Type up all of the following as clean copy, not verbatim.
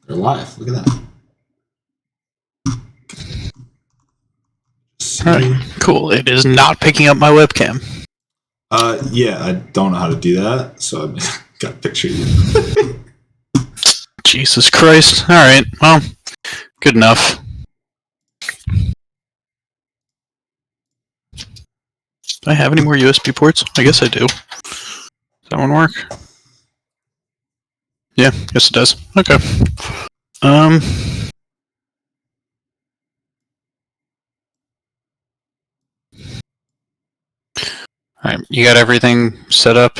They're live. Look at that. All right, cool. It is not picking up my webcam. Yeah, I don't know how to do that, so I got a picture of you. Jesus Christ. All right, well, good enough. Do I have any more USB ports? I guess I do. Does that one work? Yeah, yes it does. Okay. Alright, you got everything set up?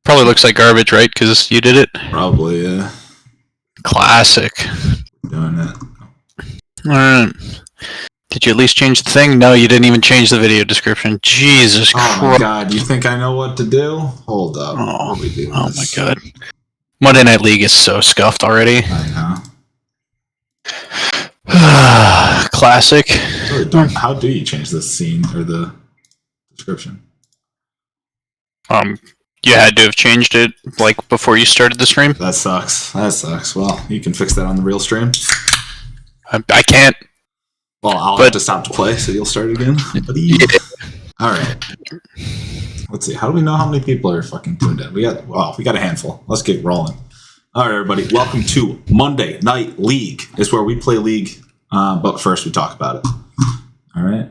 Probably looks like garbage, right? Because you did it? Probably, yeah. Classic. Doing it. Alright. Did you at least change the thing? No, you didn't even change the video description. Jesus Christ. Oh my god, you think I know what to do? Hold up. Oh my god. Monday Night League is so scuffed already. I know. Classic. Really don't. How do you change the scene or the description? You had to have changed it like before you started the stream. That sucks. Well, you can fix that on the real stream. I can't. Well, I'll have to stop to play, so you'll start again. Yeah. All right. Let's see. How do we know how many people are fucking tuned in? We got a handful. Let's get rolling. All right, everybody. Welcome to Monday Night League. It's where we play League, but first we talk about it. All right.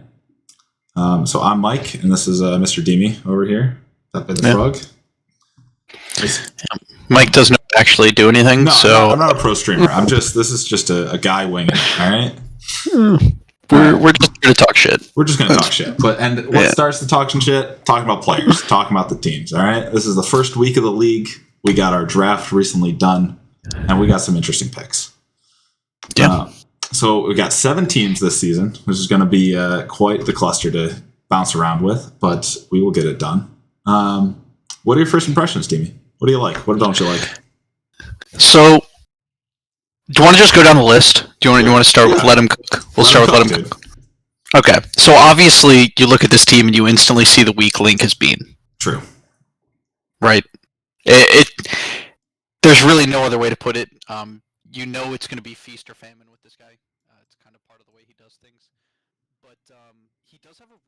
So I'm Mike, and this is Mr. Deme over here. That by the frog. Mike doesn't actually do anything. No, so I'm not a pro streamer. This is just a guy winging it. All right. We're just here to talk shit. We're just gonna talk shit. What starts the talking shit? Talking about players, talking about the teams. All right. This is the first week of the league. We got our draft recently done, and we got some interesting picks. Yeah. So we got 7 teams this season, which is going to be quite the cluster to bounce around with, but we will get it done. What are your first impressions, Deme? What do you like? What don't you like? So, do you want to just go down the list? Do you want to start with Let Him Cook? We'll start with Let Him Cook. Okay. So obviously, you look at this team and you instantly see the weak link has been. True. Right. There's really no other way to put it. You know it's going to be feast or famine with this guy. It's kind of part of the way he does things. But he does have a really...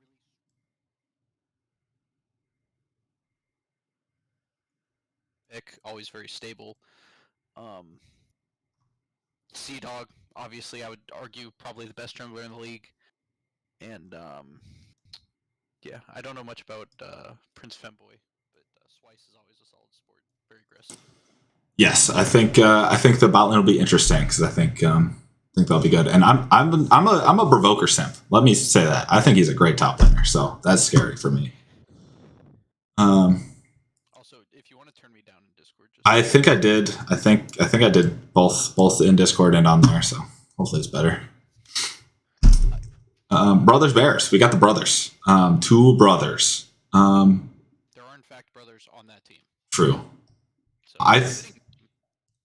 pick, always very stable. Sea-Dog, obviously, I would argue probably the best jungler in the league. And, yeah, I don't know much about Prince Femboy, but Swice is always a solid sport. Very aggressive. Yes, I think the bot lane will be interesting because I think that'll be good. And I'm a Provoker simp. Let me say that. I think he's a great top laner, so that's scary for me. Also, if you want to turn me down in Discord, I think I did. I think I did both in Discord and on there, so hopefully it's better. Brothers Bears. We got the brothers. 2 brothers. There are in fact brothers on that team. True. So,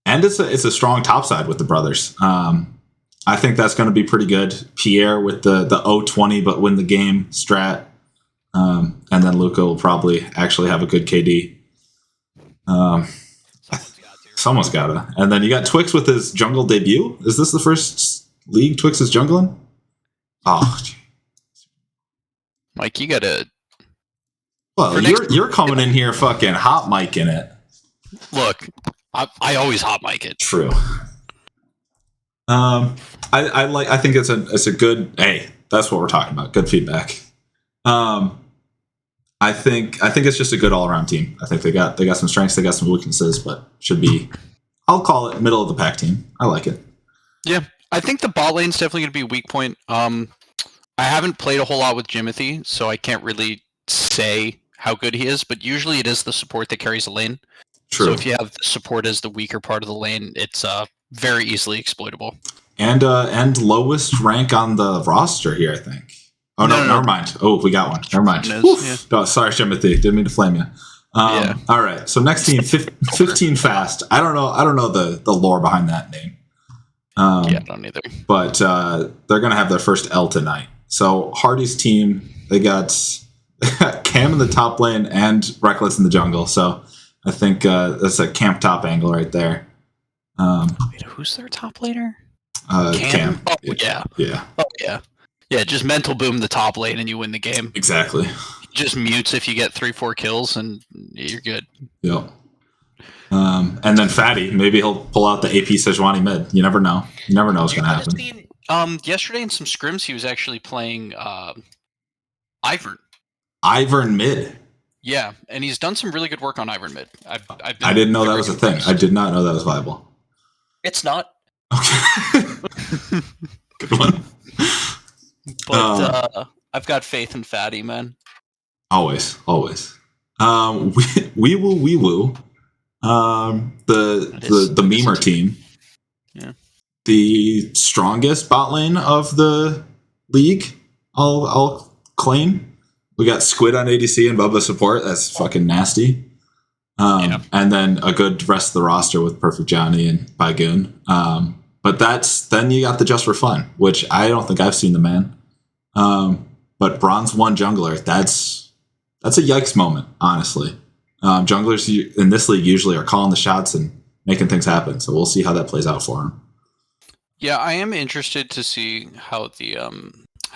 and it's a strong top side with the brothers. I think that's going to be pretty good. Pierre with the 0-20 but win the game strat. And then Luca will probably actually have a good KD. Someone's got to. And then you got Twix with his jungle debut. Is this the first league Twix is jungling? Oh, Mike, you gotta. Well, you're coming in here fucking hot mic in it. Look, I always hot mic it. True. I think it's a good. Hey, that's what we're talking about. Good feedback. I think it's just a good all around team. I think they got some strengths, they got some weaknesses, but should be. I'll call it middle of the pack team. I like it. Yeah, I think the bot lane's definitely going to be a weak point. I haven't played a whole lot with Jimothy, so I can't really say how good he is, but usually it is the support that carries the lane. True. So if you have the support as the weaker part of the lane, it's very easily exploitable. And lowest rank on the roster here, I think. Oh, no, never mind. Oh, we got one. Never mind. Yeah. Oh, sorry, Jimothy. Didn't mean to flame you. Yeah. All right. So next team, 15 fast. I don't know the lore behind that name. Yeah, I don't either. But they're going to have their first L tonight. So Hardy's team, they got Cam in the top lane and Reckless in the jungle. So I think that's a camp top angle right there. Wait, who's their top laner? Cam. Oh yeah. Yeah. Oh yeah. Yeah, just mental boom the top lane and you win the game. Exactly. Just mutes if you get 3-4 kills and you're good. Yep. And then Fatty, maybe he'll pull out the AP Sejuani mid. You never know. You never know what's going to happen. Yesterday in some scrims, he was actually playing Ivern. Ivern mid. Yeah, and he's done some really good work on Ivern mid. I didn't know that was a thing. I did not know that was viable. It's not. Okay. Good one. But I've got faith in Fatty, man. Always. We woo. The memer team. Yeah. The strongest bot lane of the league. I'll claim. We got Squid on ADC and Bubba support. That's fucking nasty. And then a good rest of the roster with Perfect Johnny and Bygoon. But then you got the Just for Fun, which I don't think I've seen the man. But Bronze 1 jungler, that's a yikes moment, honestly. Junglers in this league usually are calling the shots and making things happen. So we'll see how that plays out for him. Yeah, I am interested to see how the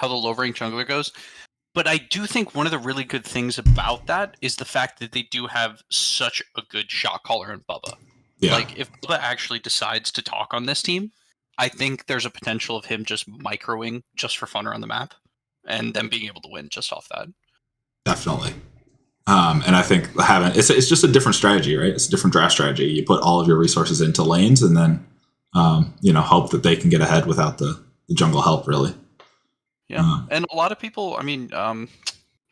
low rank jungler goes. But I do think one of the really good things about that is the fact that they do have such a good shot caller in Bubba. Yeah. Like, if Bubba actually decides to talk on this team, I think there's a potential of him just microing just for fun around the map and then being able to win just off that. Definitely. And I think it's just a different strategy, right? It's a different draft strategy. You put all of your resources into lanes and then, hope that they can get ahead without the jungle help, really. Yeah, and a lot of people, I mean,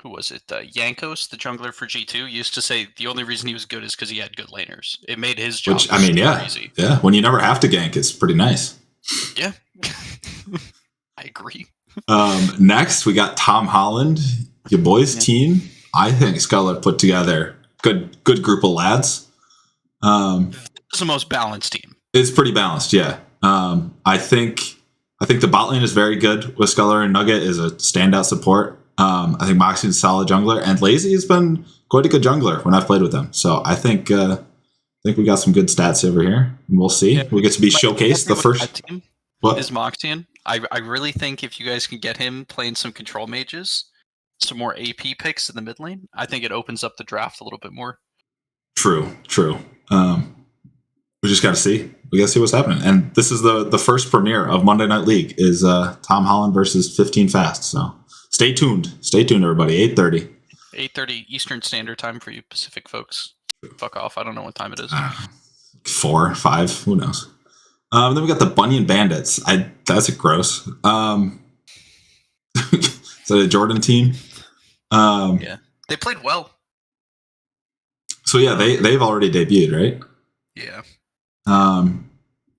who was it? Yankos, the jungler for G2, used to say the only reason he was good is because he had good laners. It made his job easy. Yeah. When you never have to gank, it's pretty nice. Yeah, I agree. Next, we got Tom Holland, your boys' team. I think Sculler put together good group of lads. It's the most balanced team. It's pretty balanced, yeah. I think the bot lane is very good with Sculler, and Nugget is a standout support. I think Moxie's a solid jungler, and Lazy has been quite a good jungler when I've played with them. So I think we got some good stats over here, and we'll see. Yeah. We get to be showcased the first. Team is Moxian. I really think if you guys can get him playing some control mages, some more AP picks in the mid lane, I think it opens up the draft a little bit more. True. We just got to see. We got to see what's happening. And this is the first premiere of Monday Night League is Tom Holland versus 15 Fast. So stay tuned. Stay tuned, everybody. 8:30. 8:30 Eastern Standard Time for you Pacific folks. Fuck off. I don't know what time it is. 4, 5. Who knows? Then we got the Bunyan Bandits. That's a gross. Is that a Jordan team? Yeah. They played well. So yeah, they've already debuted, right? Yeah.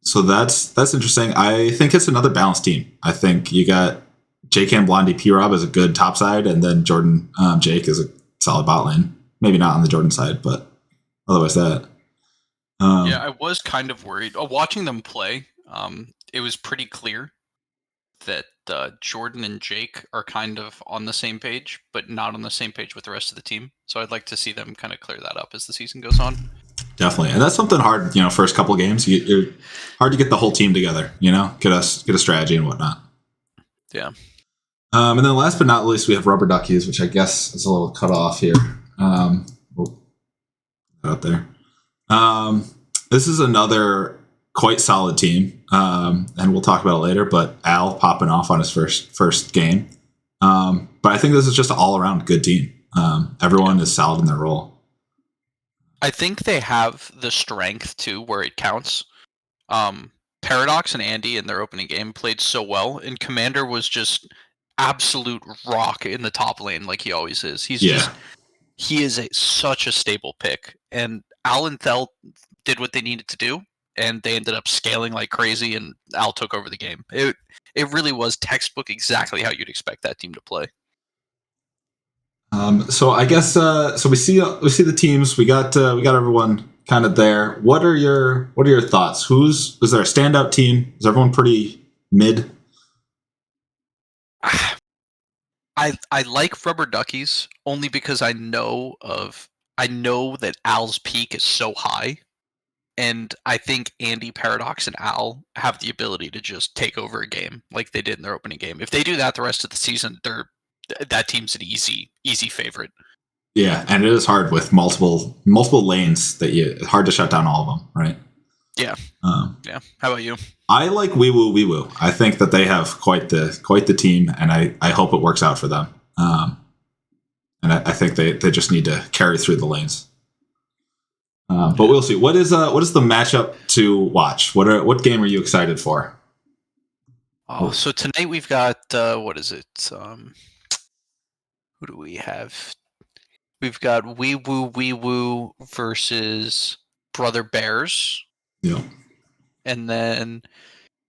So that's interesting. I think it's another balanced team. I think you got JCam Blondie P-Rob as a good top side, and then Jordan Jake is a solid bot lane. Maybe not on the Jordan side, but otherwise that. Yeah, I was kind of worried. Watching them play, it was pretty clear that Jordan and Jake are kind of on the same page, but not on the same page with the rest of the team. So I'd like to see them kind of clear that up as the season goes on. Definitely, and that's something hard. First couple games, you're hard to get the whole team together. Get a strategy and whatnot. Yeah. And then last but not least, we have Rubber Duckies, which I guess is a little cut off here. We'll out there. This is another quite solid team, and we'll talk about it later. But Al popping off on his first game. But I think this is just an all around good team. Everyone is solid in their role. I think they have the strength too, where it counts. Paradox and Andy in their opening game played so well, and Commander was just absolute rock in the top lane, like he always is. He is such a stable pick, and Al and Thel did what they needed to do, and they ended up scaling like crazy, and Al took over the game. It really was textbook exactly how you'd expect that team to play. So I guess so we see the teams. We got everyone kind of there. What are your thoughts? Is there a standout team? Is everyone pretty mid? I like Rubber Duckies only because I know that Al's peak is so high And I think Andy, Paradox, and Al have the ability to just take over a game like they did in their opening game. If they do that the rest of the season, that team's an easy favorite. Yeah, and it is hard with multiple lanes that it's hard to shut down all of them, right? Yeah. Yeah. How about you? I like Wee Woo. I think that they have quite the team, and I hope it works out for them. And I think they just need to carry through the lanes. But we'll see. What is the matchup to watch? What game are you excited for? Oh, so tonight we've got what is it? Who do we have? We've got Wee Woo versus Brother Bears. Yeah. And then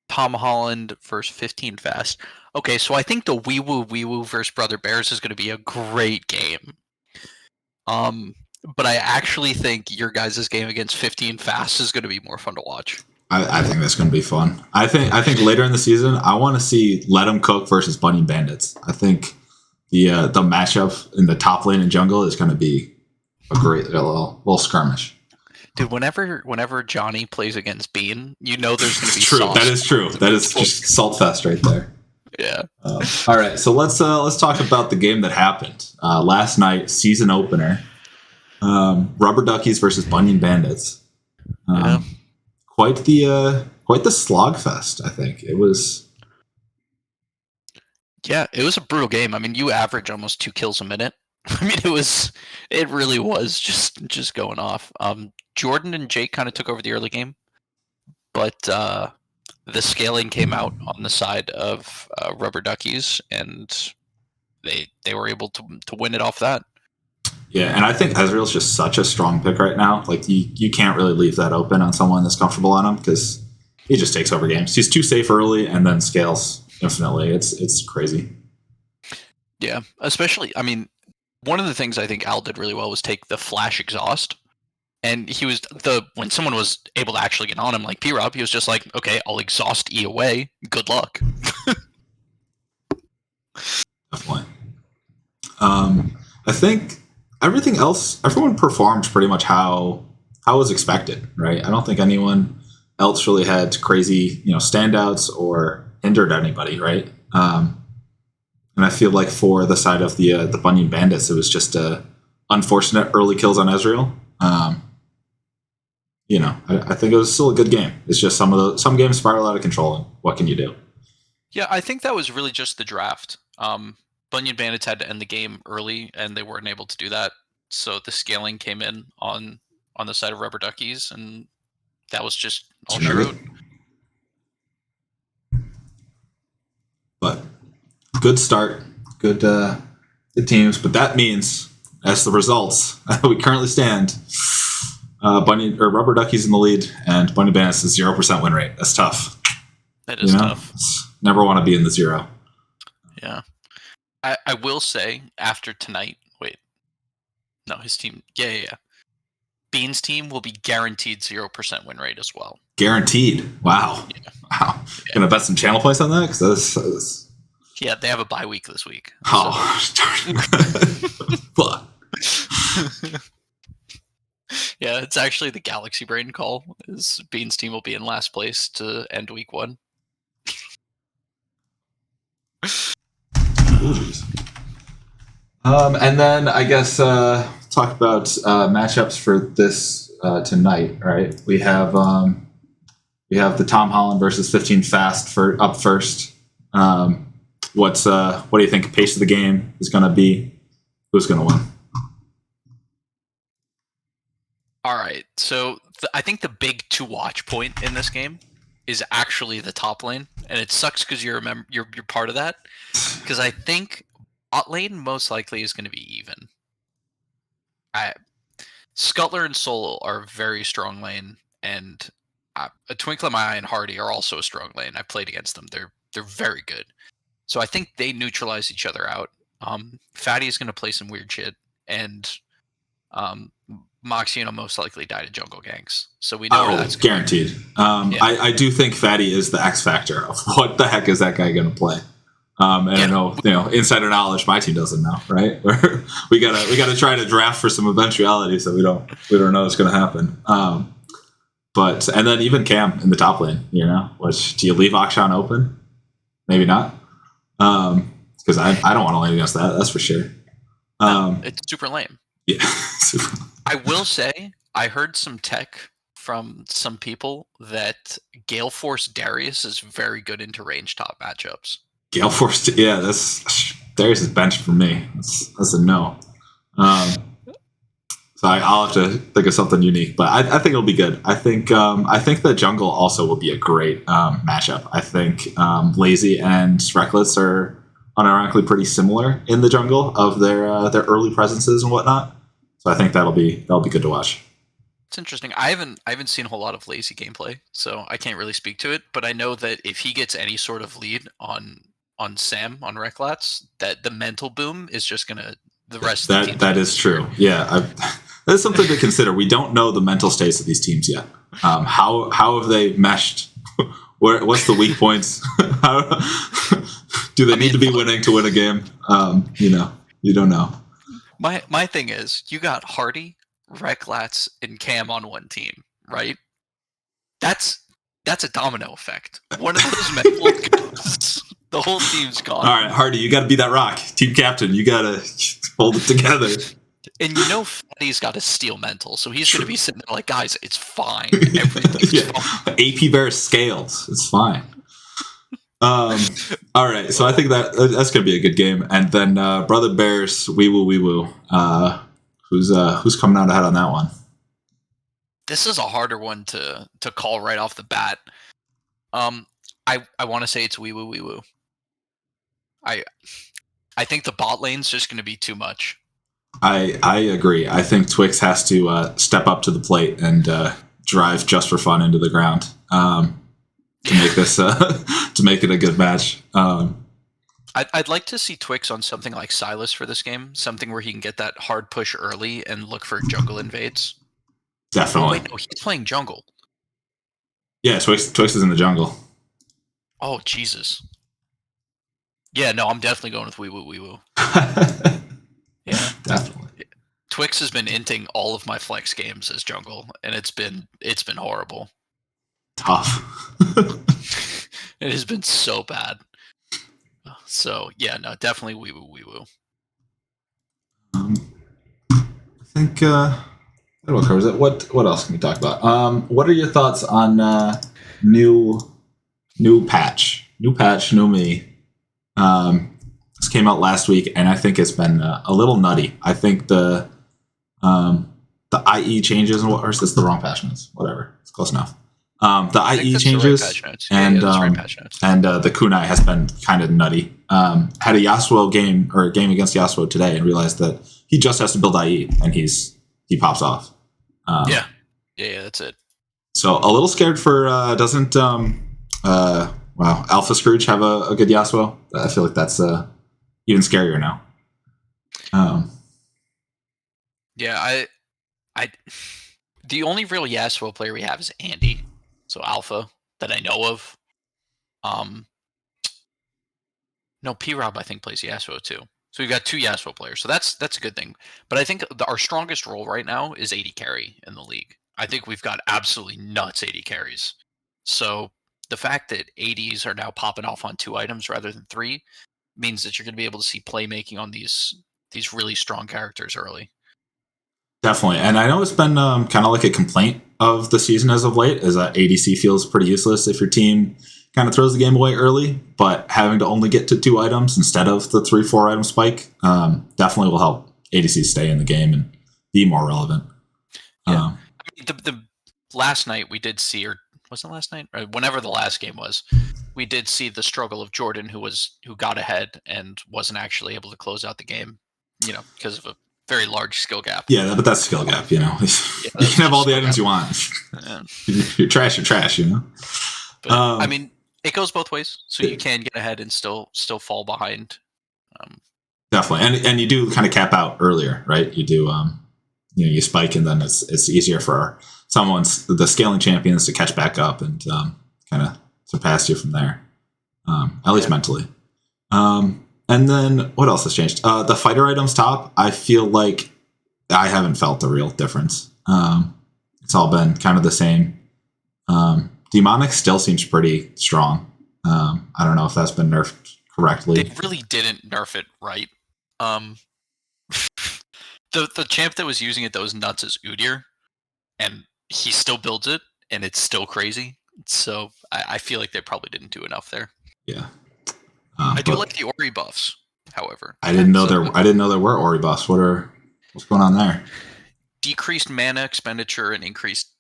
Tom Holland versus 15 Fast. Okay, so I think the Wee Woo versus Brother Bears is going to be a great game. But I actually think your guys' game against 15 Fast is going to be more fun to watch. I think that's going to be fun. I think later in the season, I want to see Let 'Em Cook versus Bunny Bandits. I think the matchup in the top lane and jungle is going to be a great little skirmish. Dude, whenever Johnny plays against Bean, you know there's going to be true. sauce. That is true. That is just salt fest right there. Yeah. All right, so let's talk about the game that happened last night, season opener. Rubber Duckies versus Bunyan Bandits. Quite the slog fest. I think it was. Yeah, it was a brutal game. I mean, you average almost 2 kills a minute. I mean, it really was just going off. Jordan and Jake kind of took over the early game, but the scaling came out on the side of Rubber Duckies, and they were able to win it off that. Yeah, and I think Ezreal's just such a strong pick right now. Like you can't really leave that open on someone that's comfortable on him because he just takes over games. He's too safe early and then scales infinitely. It's crazy. Yeah, especially, I mean, one of the things I think Al did really well was take the flash exhaust. And he was when someone was able to actually get on him, like P-Rob, he was just like, okay, I'll exhaust E away. Good luck. Definitely. I think everyone performed pretty much how was expected, right? I don't think anyone else really had crazy, standouts or hindered anybody, right? And I feel like for the side of the Bunyan Bandits, it was just unfortunate early kills on Ezreal. I think it was still a good game. It's just some games spiral out of control, and what can you do? Yeah, I think that was really just the draft. Bunyan Bandits had to end the game early, and they weren't able to do that. So the scaling came in on the side of Rubber Duckies, and that was just all she wrote. But good start, good teams. But that means, as the results we currently stand, Rubber Duckies in the lead, and Bunny Bandits is 0% win rate. That's tough. That is tough. Never want to be in the 0. Yeah. I will say, after tonight, his team, yeah. Bean's team will be guaranteed 0% win rate as well. Guaranteed? Wow. Yeah. Wow. Yeah. Gonna bet some channel points on that? Cause yeah, they have a bye week this week. Oh, so. Yeah, it's actually the Galaxy Brain call. Is Bean's team will be in last place to end week 1. And then I guess talk about matchups for this tonight. Right, we have the Tom Holland versus 15 Fast up first. What do you think pace of the game is going to be? Who's going to win? All right, so I think the big to watch point in this game is actually the top lane, and it sucks because you're part of that. Because I think bot lane most likely is going to be even. Scuttler and Soul are a very strong lane, and a Twinkle in My Eye and Hardy are also a strong lane. I've played against them; they're very good. So I think they neutralize each other out. Fatty is going to play some weird shit, and Moxie most likely die to jungle gangs. So we know that's guaranteed. I do think Fatty is the X factor of what the heck is that guy going to play. I know, insider knowledge my team doesn't know, right? we gotta try to draft for some eventuality so we don't know what's going to happen. But and then even Cam in the top lane, which do you leave Akshan open? Maybe not. Because I don't want to lane against that. That's for sure. It's super lame. Yeah. I will say I heard some tech from some people that Gale Force Darius is very good into range top matchups. Gale Force, yeah, Darius is benched for me. That's a no. So I'll have to think of something unique, but I think it'll be good. I think the jungle also will be a great matchup. I think Lazy and Reckless are unironically pretty similar in the jungle of their early presences and whatnot. So I think that'll be good to watch. It's interesting. I haven't seen a whole lot of Lazy gameplay, so I can't really speak to it. But I know that if he gets any sort of lead on Sam on Recklats, that the mental boom is just gonna the rest of the team. That is true. Yeah, that's something to consider. We don't know the mental states of these teams yet. How have they meshed? What's the weak points? Do they need to be winning to win a game? You don't know. My thing is, you got Hardy, Recklats, and Cam on one team, right? That's a domino effect. One of those mental goes, the whole team's gone. All right, Hardy, you got to be that rock, team captain. You got to hold it together. And Fatty's got a steel mental, so he's going to be sitting there like, guys, it's fine. Everything's fine. AP Bear scales. It's fine. All right, so I think that's going to be a good game. And then Brother Bears, wee woo. Who's coming out ahead on that one? This is a harder one to call right off the bat. I want to say it's wee woo. I think the bot lane's just going to be too much. I agree. I think Twix has to step up to the plate and drive just for fun into the ground to make this to make it a good match. I'd like to see Twix on something like Silas for this game, something where he can get that hard push early and look for jungle invades. Definitely. Oh, wait, no, he's playing jungle. Yeah, Twix is in the jungle. Oh, Jesus. Yeah, no, I'm definitely going with wee woo. Yeah, definitely. Twix has been inting all of my flex games as jungle, and it's been horrible. Tough. It has been so bad. So yeah, no, definitely wee woo. I think that covers it. What else can we talk about? What are your thoughts on new patch? New patch, new me. This came out last week, and I think it's been a little nutty. I think the IE changes and or is this the wrong patch notes? Whatever, it's close enough. The IE changes and the kunai has been kind of nutty. Had a Yasuo game or a game against Yasuo today, and realized that he just has to build IE, and he pops off. Yeah, that's it. So a little scared for doesn't Alpha Scrooge have a good Yasuo? I feel like that's even scarier now. Yeah, I the only real Yasuo player we have is Andy, so Alpha that I know of. No, P-Rob I think plays Yasuo too. So we've got two Yasuo players, so that's a good thing. But I think our strongest role right now is AD carry in the league. I think we've got absolutely nuts AD carries. So the fact that ADs are now popping off on 2 items rather than 3 means that you're going to be able to see playmaking on these really strong characters early. Definitely, and I know it's been kind of like a complaint of the season as of late, is that ADC feels pretty useless if your team kind of throws the game away early, but having to only get to 2 items instead of the 3-4 item spike definitely will help ADC stay in the game and be more relevant. Yeah. The last night we did see, or was it last night? Or whenever the last game was, we did see the struggle of Jordan, who got ahead and wasn't actually able to close out the game, because of a very large skill gap. Yeah, but that's skill gap, you can have all the items you want. Yeah. You're trash, But, I mean, it goes both ways, so you can get ahead and still fall behind. Definitely, and you do kind of cap out earlier, right? You do, you spike, and then it's easier for the scaling champions to catch back up and kind of surpass you from there, at least mentally. And then what else has changed? The fighter items top, I feel like I haven't felt the real difference. It's all been kind of the same. Demonic still seems pretty strong. I don't know if that's been nerfed correctly. They really didn't nerf it right. The champ that was using it that was nuts is Udyr, and he still builds it, and it's still crazy. So I feel like they probably didn't do enough there. Yeah. I do like the Ori buffs, however. I didn't know there were Ori buffs. What's going on there? Decreased mana expenditure and increased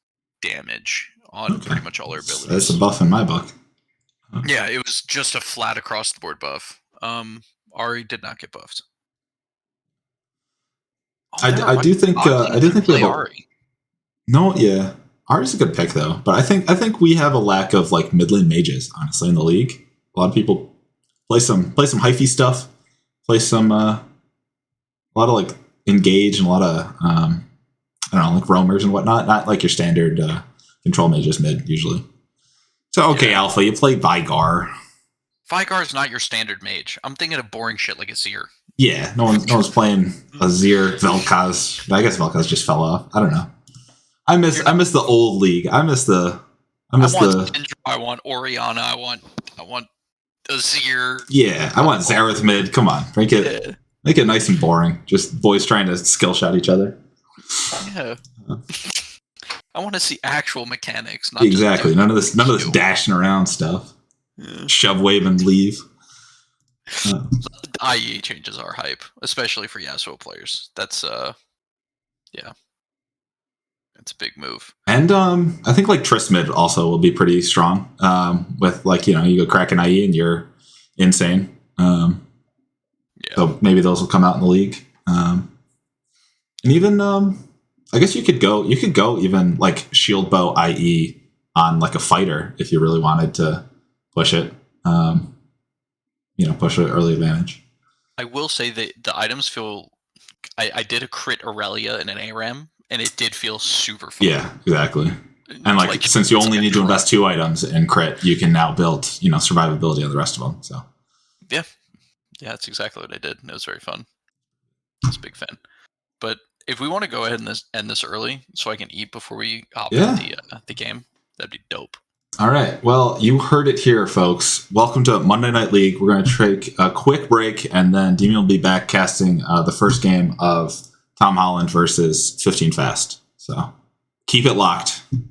damage on pretty much all our abilities. That's a buff in my book. Yeah, it was just a flat across the board buff. Ari did not get buffed. I do think we have Ari. No, yeah. Ari's a good pick though, but I think we have a lack of like mid lane mages, honestly, in the league. A lot of people play some hyphy stuff, play some a lot of like engage and a lot of I don't know, like roamers and whatnot. Not like your standard control mages mid usually. So okay, Alpha, you play Vigar. Vigar is not your standard mage. I'm thinking of boring shit like a Azir. Yeah, no one's playing Azir, Vel'Koz. I guess Vel'Koz just fell off. I don't know. I miss the old league. I want Syndra, I want Orianna. I want Azir. Yeah, I want Xerath mid. Come on, make it nice and boring. Just boys trying to skill shot each other. Yeah. I want to see actual mechanics. Not exactly. None of this dashing around stuff. Yeah. Shove, wave, and leave. IE changes are hype, especially for Yasuo players. That's it's a big move. And I think like Triss mid also will be pretty strong. With like, you go crack an IE and you're insane. So maybe those will come out in the league. And even I guess you could go even like shield bow IE on like a fighter if you really wanted to push it. Push an early advantage. I will say that the items feel. I did a crit Aurelia in an ARAM, and it did feel super fun. Yeah, exactly. And like since you only need to invest 2 items in crit, you can now build survivability on the rest of them. So yeah, that's exactly what I did. It was very fun. I was a big fan. But if we want to go ahead and end this early, so I can eat before we hop into the game, that'd be dope. All right. Well, you heard it here, folks. Welcome to Monday Night League. We're going to take a quick break, and then Deme will be back casting the first game of Tom Holland versus 15 Fast. So keep it locked.